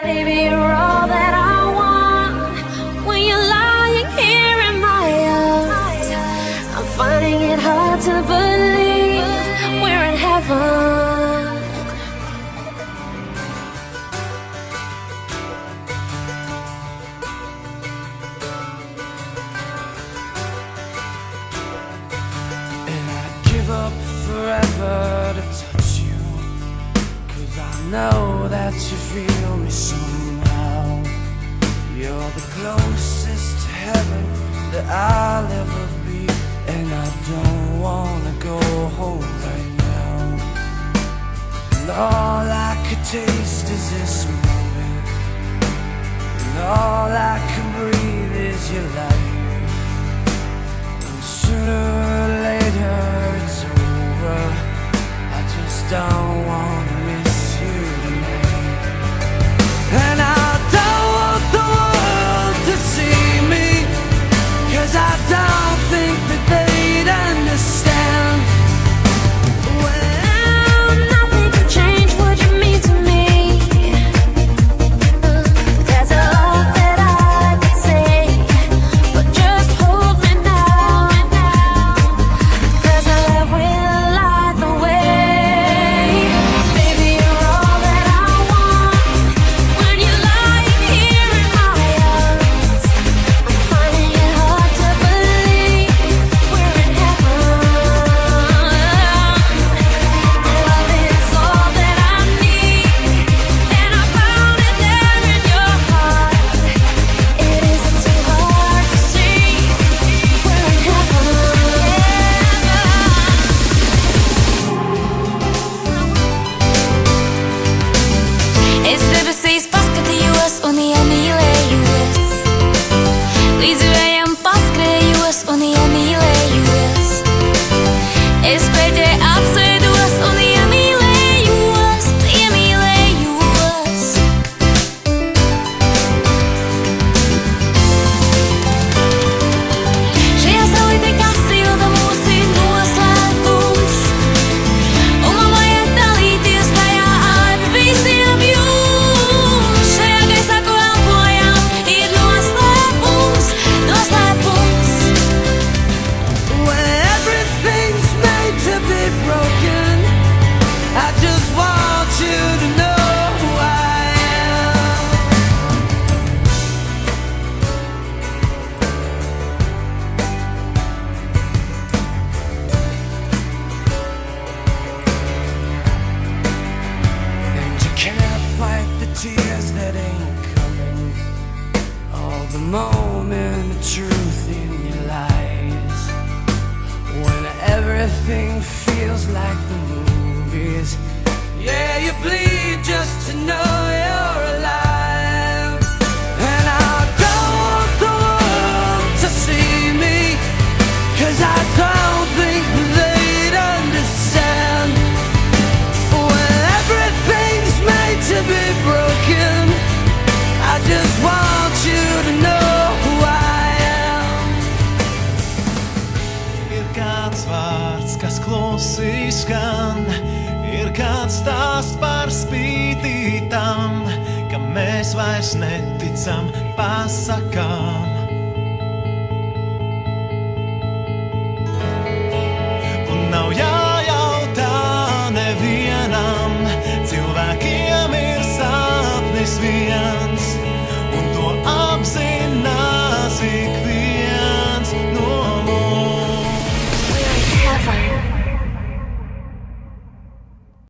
Baby, you're all that I want. When you're lying here in my arms, I'm finding it hard to believe we're in heaven. And I'd give up forever to touch you, 'cause I know that you feel me somehow. You're the closest to heaven that I'll ever be, and I don't wanna go home right now. And all I could taste is this moment, and all I can breathe is your life. And sooner or later it's over. I just don't wanna miss you tonight. And I don't want the world to see me, 'cause I don't think that they'd understand. Well, nothing can change what you mean to me. There's a lot that I could say, but just hold me now, 'cause our love will light the way. Baby, you're all that I want. When you're lying here in my arms, I'm finding it hard to believe we're in heaven. Love is all that I need, and I found it there in your heart. It isn't too hard to see we're in heaven. Es debesīs paskatījos un iemīlējos, līdz vējam paskrējos un iemīlējos. Es pēdē apsēdos un iemīlējos, iemīlējos. Šajā saulītē kā silda mūsu noslēpums, un man vajag dalīties tajā ar visiem jums. Šajā gaisā, ko elpojam, ir noslēpums, noslēpums. When everything's made to be broken, I just want you to know who I am. And you can't fight the tears that ain't coming, all the moment of truth in your lies. When everything feels like the movies, yeah, you bleed just to know you're alive. And I don't want the world to see me, 'cause I don't think they'd understand. When everything's made to be broken, I just want you to know who I am. Ir kāds vārds, kas klusi skan, ir kāds stāsts par spīti tam, ka mēs vairs neticam pasakām. Un nav jājautā nevienam, cilvēkiem ir sapnis viens, un to apzinās ik viens no mums. We're in heaven.